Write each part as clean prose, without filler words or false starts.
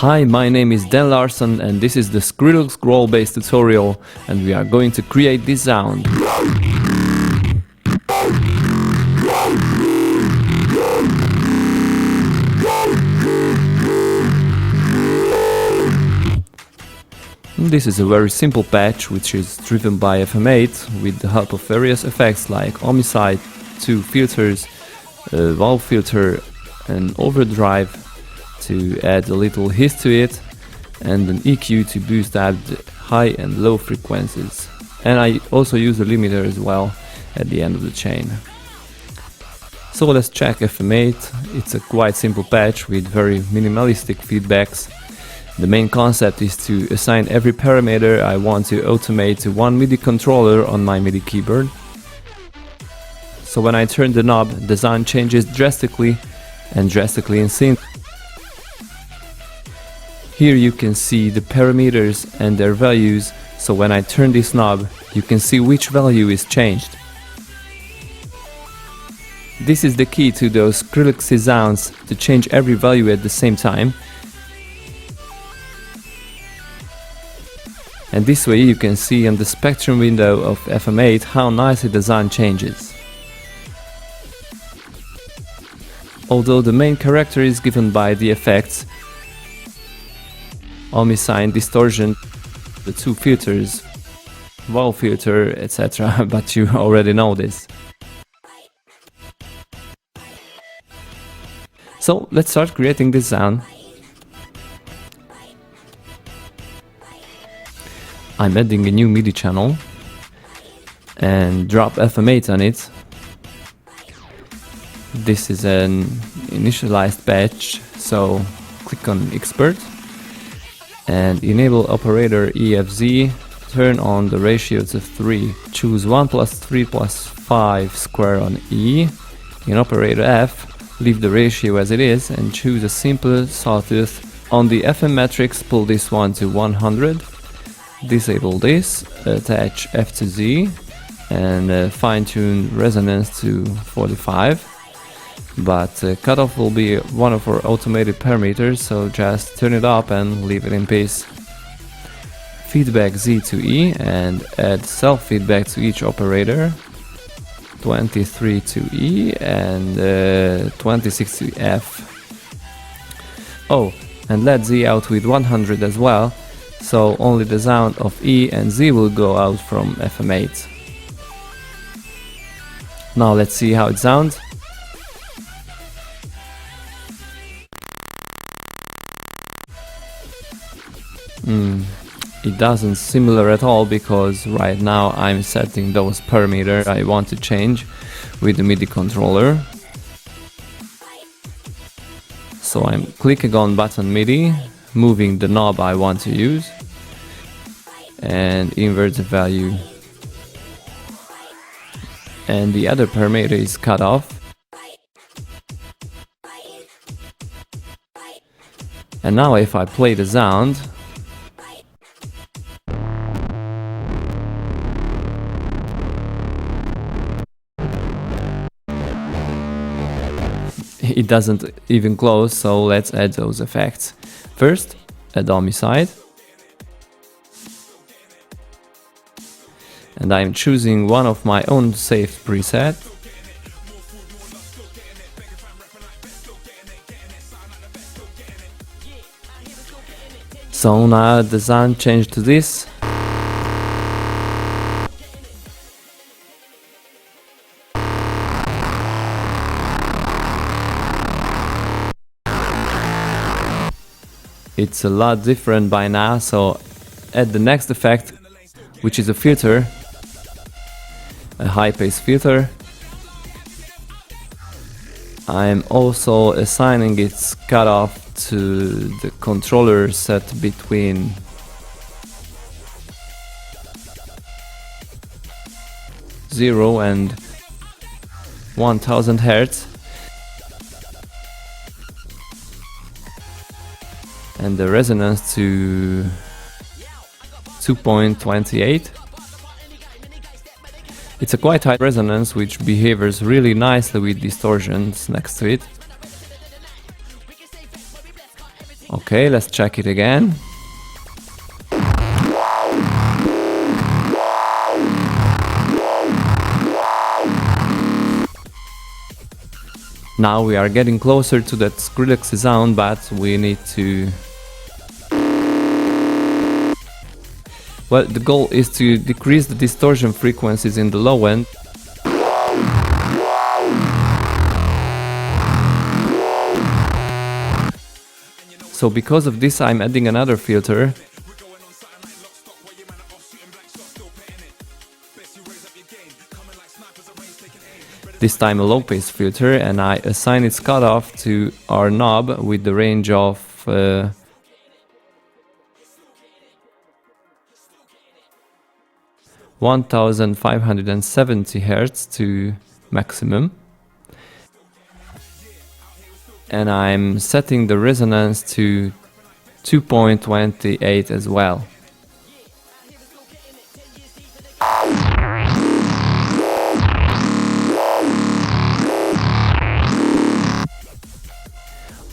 Hi, my name is Dan Larsson and this is the Skrillex Growl-based tutorial, and we are going to create this sound. This is a very simple patch which is driven by FM8 with the help of various effects like homicide, 2 filters, a valve filter, an overdrive to add a little hiss to it, and an EQ to boost out the high and low frequencies. And I also use a limiter as well at the end of the chain. So let's check FM8. It's a quite simple patch with very minimalistic feedbacks. The main concept is to assign every parameter I want to automate to one MIDI controller on my MIDI keyboard. So when I turn the knob, the sound changes drastically and drastically in sync. Here you can see the parameters and their values, so when I turn this knob, you can see which value is changed. This is the key to those Skrillex sounds, to change every value at the same time. And this way you can see on the spectrum window of FM8 how nicely the sound changes. Although the main character is given by the effects, homicide, distortion, the 2 filters, valve filter, etc. But you already know this. So let's start creating this sound. I'm adding a new MIDI channel and drop FM8 on it. This is an initialized patch, so click on Expert and enable operator EFZ, turn on the ratio to 3, choose 1 plus 3 plus 5 square on E. In operator F, leave the ratio as it is and choose a simple sawtooth. On the FM matrix, pull this one to 100. Disable this, attach F to Z and fine-tune resonance to 45, but cutoff will be one of our automated parameters, so just turn it up and leave it in peace. Feedback Z to E and add self-feedback to each operator, 23 to E and 26 to F. Oh, and let Z out with 100 as well, so only the sound of E and Z will go out from FM8. Now let's see how it sounds. It doesn't similar at all, because right now I'm setting those parameters I want to change with the MIDI controller. So I'm clicking on button MIDI, moving the knob I want to use, and invert the value. And the other parameter is cut off. And now if I play the sound, it doesn't even close, so let's add those effects. First, add homicide. And I'm choosing one of my own saved preset. So now the sound changed to this. It's a lot different by now, so add the next effect, which is a filter, a high pass filter. I'm also assigning its cutoff to the controller set between 0 and 1000 Hz. And the resonance to 2.28. It's a quite high resonance which behaves really nicely with distortions next to it. Okay, let's check it again. Now we are getting closer to that Skrillex sound, but we need to... Well, the goal is to decrease the distortion frequencies in the low end. So because of this, I'm adding another filter. This time a low pass filter, and I assign its cutoff to our knob with the range of 1570 Hz to maximum. And I'm setting the resonance to 2.28 as well.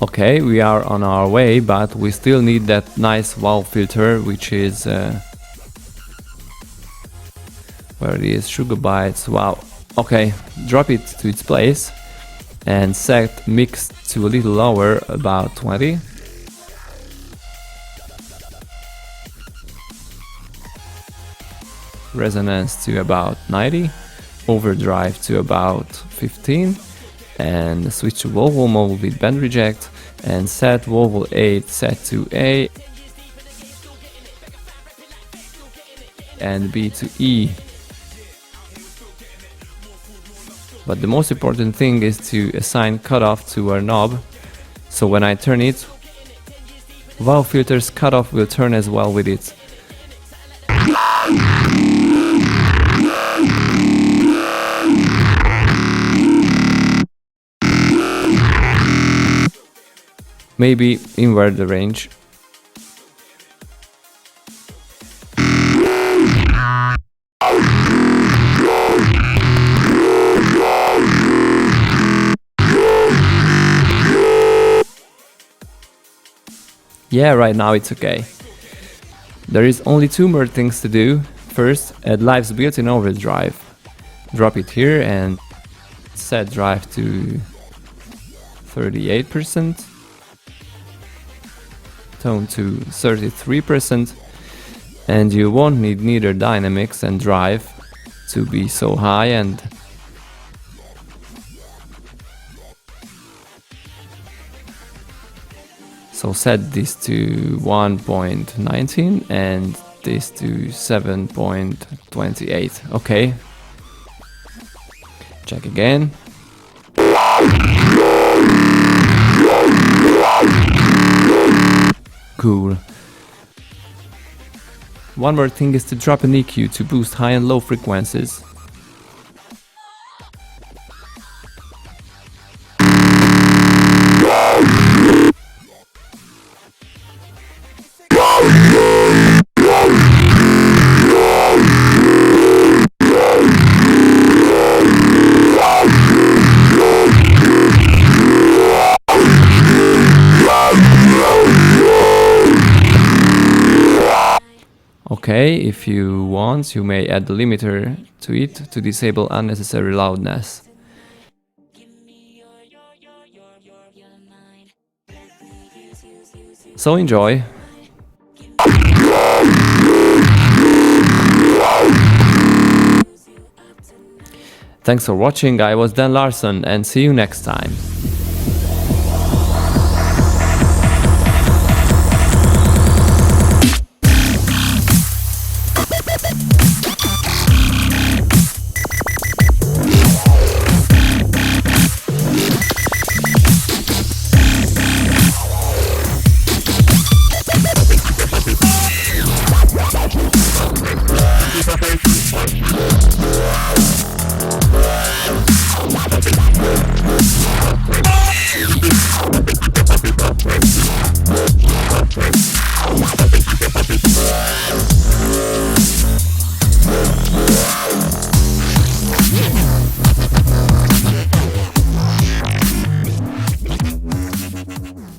Okay, we are on our way, but we still need that nice wow filter, which is where it is, Sugar Bytes. Wow. Okay, drop it to its place and set mix to a little lower, about 20. Resonance to about 90, overdrive to about 15, and switch to Volvo mode with band reject, and set Volvo 8 set to A and B to E. But the most important thing is to assign cutoff to our knob, so when I turn it, wow filter's cutoff will turn as well with it. Maybe invert the range. Yeah, right now it's okay. There is only two more things to do. First, add Live's built-in overdrive. Drop it here and set drive to 38%. Tone to 33%, and you won't need neither dynamics and drive to be so high end. So set this to 1.19 and this to 7.28. Okay. Check again. Cool. One more thing is to drop an EQ to boost high and low frequencies. Okay, if you want, you may add the limiter to it to disable unnecessary loudness. So enjoy! Thanks for watching, I was Dan Larsson, and see you next time.